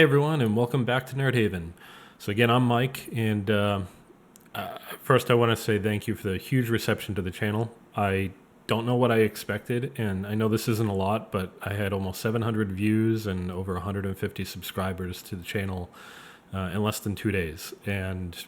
Hey everyone, and welcome back to Nerdhaven. So again, I'm Mike, and first I want to say thank you for the huge reception to the channel. I don't know what I expected, and I know this isn't a lot, but I had almost 700 views and over 150 subscribers to the channel in less than 2 days. And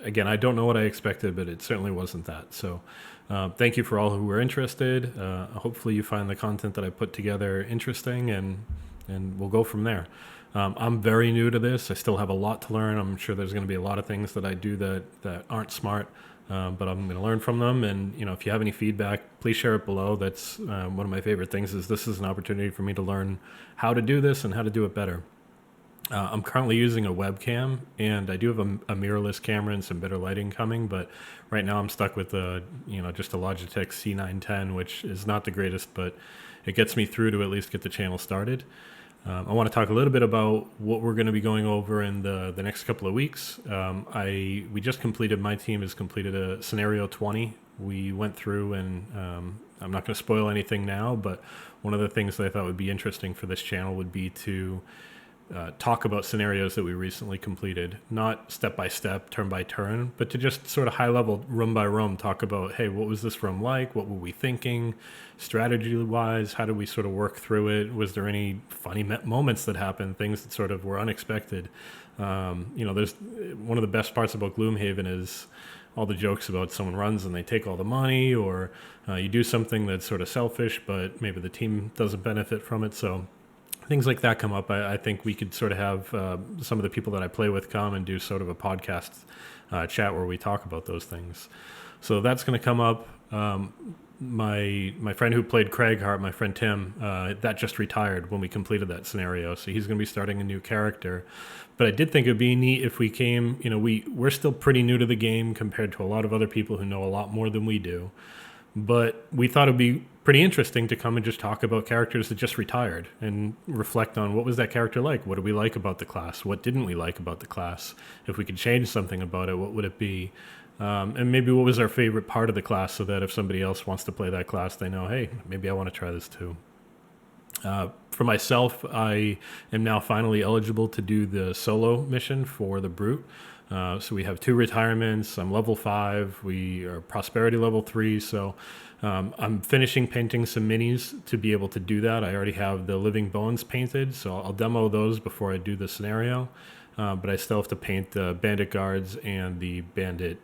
again, I don't know what I expected, but it certainly wasn't that. So thank you for all who were interested. Hopefully you find the content that I put together interesting, and we'll go from there. I'm very new to this. I still have a lot to learn. I'm sure there's going to be a lot of things that I do that aren't smart, but I'm going to learn from them. And if you have any feedback, please share it below. That's one of my favorite things. Is this is an opportunity for me to learn how to do this and how to do it better. I'm currently using a webcam, and I do have a mirrorless camera and some better lighting coming. But right now, I'm stuck with just a Logitech C910, which is not the greatest, but it gets me through to at least get the channel started. I want to talk a little bit about what we're going to be going over in the next couple of weeks. My team has completed a scenario 20. We went through, and I'm not going to spoil anything now, but one of the things that I thought would be interesting for this channel would be to talk about scenarios that we recently completed, not step by step, turn by turn, but to just sort of high level, room by room, talk about, hey, what was this room like? What were we thinking? Strategy wise, how did we sort of work through it? Was there any funny moments that happened, things that sort of were unexpected? There's one of the best parts about Gloomhaven is all the jokes about someone runs and they take all the money, or you do something that's sort of selfish, but maybe the team doesn't benefit from it. So things like that come up. I think we could sort of have some of the people that I play with come and do sort of a podcast chat where we talk about those things. So that's going to come up. My friend who played Craighart, my friend Tim, that just retired when we completed that scenario. So he's going to be starting a new character. But I did think it would be neat if we came, we're still pretty new to the game compared to a lot of other people who know a lot more than we do. But we thought it'd be pretty interesting to come and just talk about characters that just retired and reflect on what was that character like? What did we like about the class? What didn't we like about the class? If we could change something about it, what would it be? And maybe what was our favorite part of the class, so that if somebody else wants to play that class, they know, hey, maybe I want to try this too. For myself, I am now finally eligible to do the solo mission for the Brute. So we have 2 retirements. I'm level 5. We are prosperity level 3. So I'm finishing painting some minis to be able to do that. I already have the living bones painted, so I'll demo those before I do the scenario. But I still have to paint the bandit guards and the bandit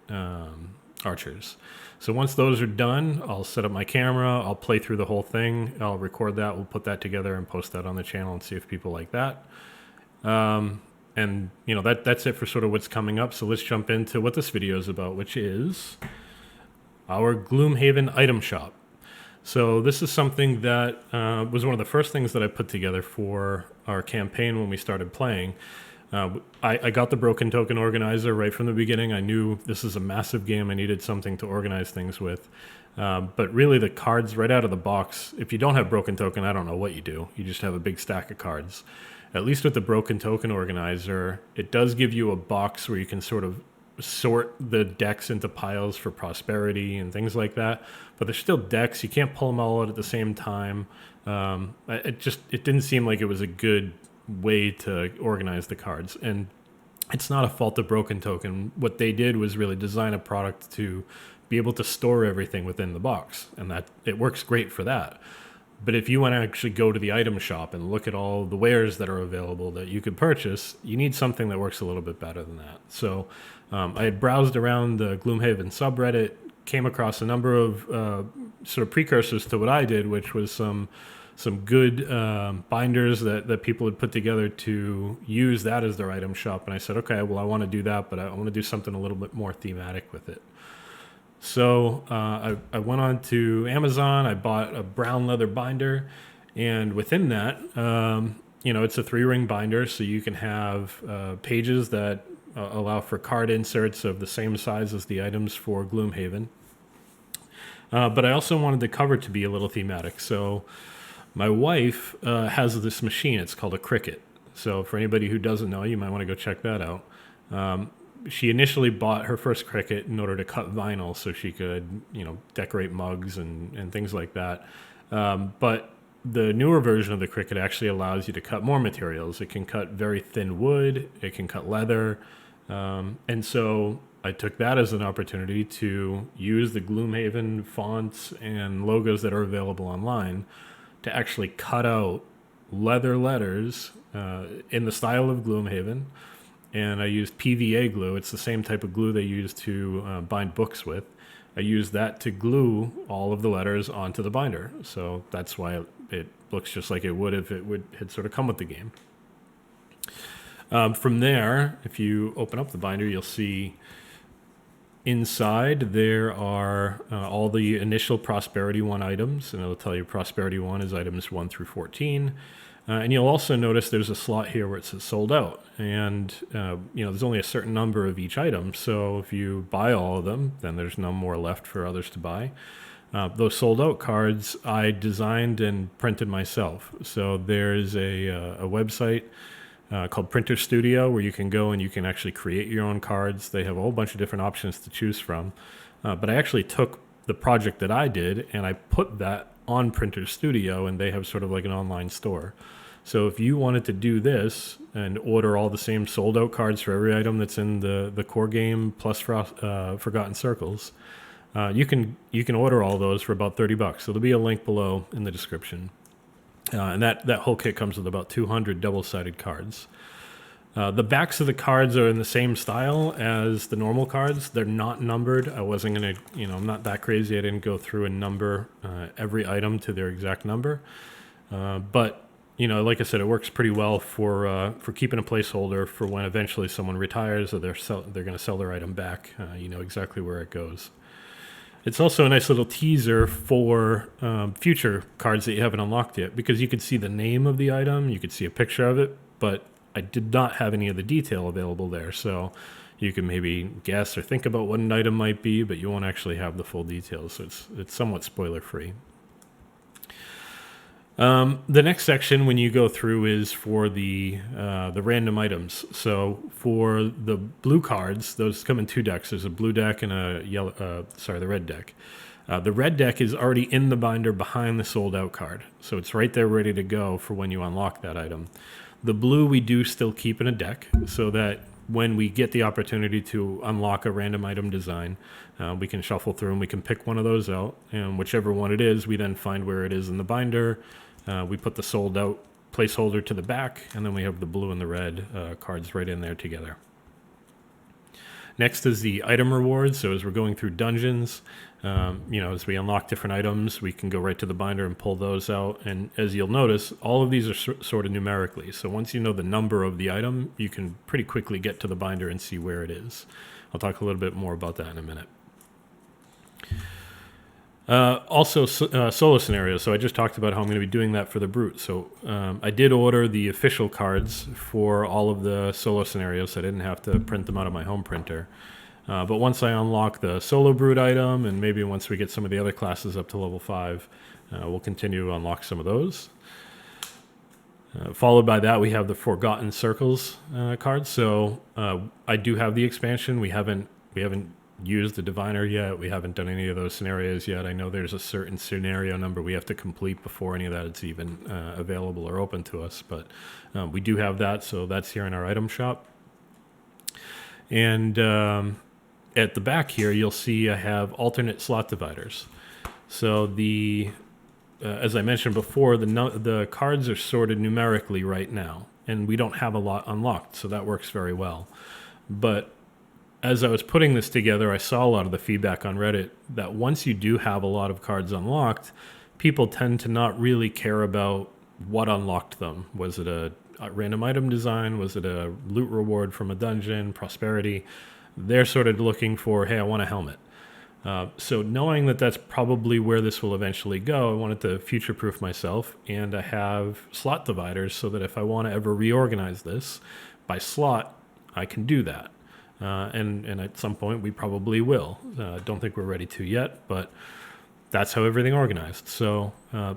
archers. So once those are done, I'll set up my camera. I'll play through the whole thing. I'll record that. We'll put that together and post that on the channel and see if people like that. And that's it for sort of what's coming up. So let's jump into what this video is about, which is our Gloomhaven item shop. So this is something that was one of the first things that I put together for our campaign when we started playing. I got the broken token organizer right from the beginning. I knew this is a massive game. I needed something to organize things with. But really the cards right out of the box, if you don't have broken token, I don't know what you do. You just have a big stack of cards. At least with the broken token organizer, it does give you a box where you can sort of sort the decks into piles for prosperity and things like that. But there's still decks. You can't pull them all out at the same time. It didn't seem like it was a good way to organize the cards. And it's not a fault of broken token. What they did was really design a product to be able to store everything within the box. And that it works great for that. But if you want to actually go to the item shop and look at all the wares that are available that you could purchase, you need something that works a little bit better than that. So I had browsed around the Gloomhaven subreddit, came across a number of sort of precursors to what I did, which was some good binders that people had put together to use that as their item shop. And I said, okay, well, I want to do that, but I want to do something a little bit more thematic with it. So I went on to Amazon. I bought a brown leather binder, and within that, it's a 3-ring binder, so you can have pages that allow for card inserts of the same size as the items for Gloomhaven. But I also wanted the cover to be a little thematic. So my wife has this machine. It's called a Cricut. So for anybody who doesn't know, you might want to go check that out. She initially bought her first Cricut in order to cut vinyl so she could, decorate mugs and things like that. But the newer version of the Cricut actually allows you to cut more materials. It can cut very thin wood, it can cut leather, and so I took that as an opportunity to use the Gloomhaven fonts and logos that are available online to actually cut out leather letters in the style of Gloomhaven. And I used PVA glue. It's the same type of glue they use to bind books with. I used that to glue all of the letters onto the binder. So that's why it looks just like it would if it had sort of come with the game. From there, if you open up the binder, you'll see inside there are all the initial Prosperity 1 items, and it'll tell you Prosperity 1 is items 1 through 14. And you'll also notice there's a slot here where it says sold out. And, there's only a certain number of each item. So if you buy all of them, then there's no more left for others to buy. Those sold out cards I designed and printed myself. So there's a website called Printer Studio where you can go and you can actually create your own cards. They have a whole bunch of different options to choose from. But I actually took the project that I did and I put that on Printer Studio, and they have sort of like an online store. So if you wanted to do this and order all the same sold out cards for every item that's in the core game plus Forgotten Circles, you can order all those for about $30. So there'll be a link below in the description. And that whole kit comes with about 200 double-sided cards. The backs of the cards are in the same style as the normal cards. They're not numbered. I wasn't going to, I'm not that crazy. I didn't go through and number every item to their exact number. But like I said, it works pretty well for keeping a placeholder for when eventually someone retires or they're going to sell their item back. You know exactly where it goes. It's also a nice little teaser for future cards that you haven't unlocked yet, because you could see the name of the item, you could see a picture of it, but I did not have any of the detail available there. So you can maybe guess or think about what an item might be, but you won't actually have the full details. So it's somewhat spoiler free. The next section when you go through is for the random items. So for the blue cards, those come in two decks. There's a blue deck and the red deck. The red deck is already in the binder behind the sold out card. So it's right there ready to go for when you unlock that item. The blue we do still keep in a deck so that when we get the opportunity to unlock a random item design, we can shuffle through and we can pick one of those out. And whichever one it is, we then find where it is in the binder. We put the sold out placeholder to the back, and then we have the blue and the red cards right in there together. Next is the item rewards. So as we're going through dungeons, as we unlock different items, we can go right to the binder and pull those out. And as you'll notice, all of these are sorted numerically. So once you know the number of the item, you can pretty quickly get to the binder and see where it is. I'll talk a little bit more about that in a minute. Also, solo scenarios. So I just talked about how I'm going to be doing that for the Brute. So I did order the official cards for all of the solo scenarios. So I didn't have to print them out of my home printer. But once I unlock the solo Brute item, and maybe once we get some of the other classes up to level 5, we'll continue to unlock some of those. Followed by that, we have the Forgotten Circles cards. So I do have the expansion. We haven't used the diviner yet. We haven't done any of those scenarios yet. I know there's a certain scenario number we have to complete before any of that is even available or open to us, but we do have that, so that's here in our item shop. And at the back here, you'll see I have alternate slot dividers. So as I mentioned before, the cards are sorted numerically right now, and we don't have a lot unlocked, so that works very well. But as I was putting this together, I saw a lot of the feedback on Reddit that once you do have a lot of cards unlocked, people tend to not really care about what unlocked them. Was it a random item design? Was it a loot reward from a dungeon? Prosperity? They're sort of looking for, hey, I want a helmet. So knowing that that's probably where this will eventually go, I wanted to future-proof myself, and I have slot dividers so that if I want to ever reorganize this by slot, I can do that. And at some point we probably will. Don't think we're ready to yet, but that's how everything organized. So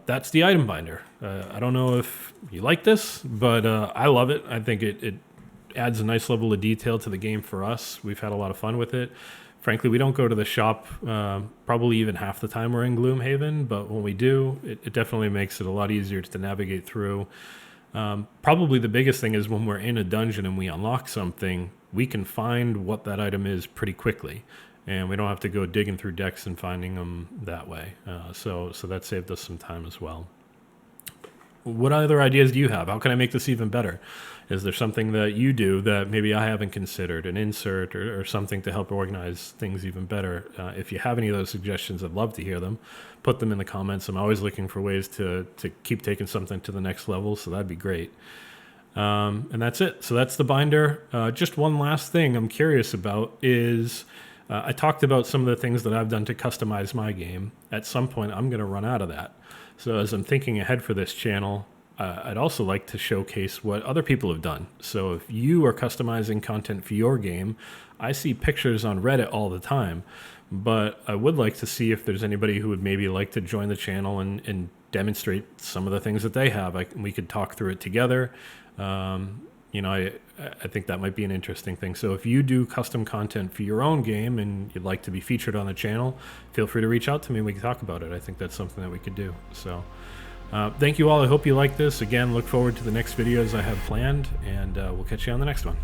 that's the item binder. I don't know if you like this, but I love it. I think it adds a nice level of detail to the game for us. We've had a lot of fun with it. Frankly, we don't go to the shop probably even half the time we're in Gloomhaven, but when we do, it definitely makes it a lot easier to navigate through. Probably the biggest thing is when we're in a dungeon and we unlock something, we can find what that item is pretty quickly, and we don't have to go digging through decks and finding them that way. So that saved us some time as well. What other ideas do you have? How can I make this even better? Is there something that you do that maybe I haven't considered, an insert or something to help organize things even better? If you have any of those suggestions, I'd love to hear them. Put them in the comments. I'm always looking for ways to keep taking something to the next level, so that'd be great. And that's it. So that's the binder. Just one last thing I'm curious about is I talked about some of the things that I've done to customize my game. At some point, I'm going to run out of that. So as I'm thinking ahead for this channel, I'd also like to showcase what other people have done. So if you are customizing content for your game, I see pictures on Reddit all the time, but I would like to see if there's anybody who would maybe like to join the channel and demonstrate some of the things that they have. We could talk through it together. I think that might be an interesting thing. So if you do custom content for your own game and you'd like to be featured on the channel, feel free to reach out to me and we can talk about it. I think that's something that we could do. So thank you all. I hope you like this. Again, look forward to the next videos I have planned, and we'll catch you on the next one.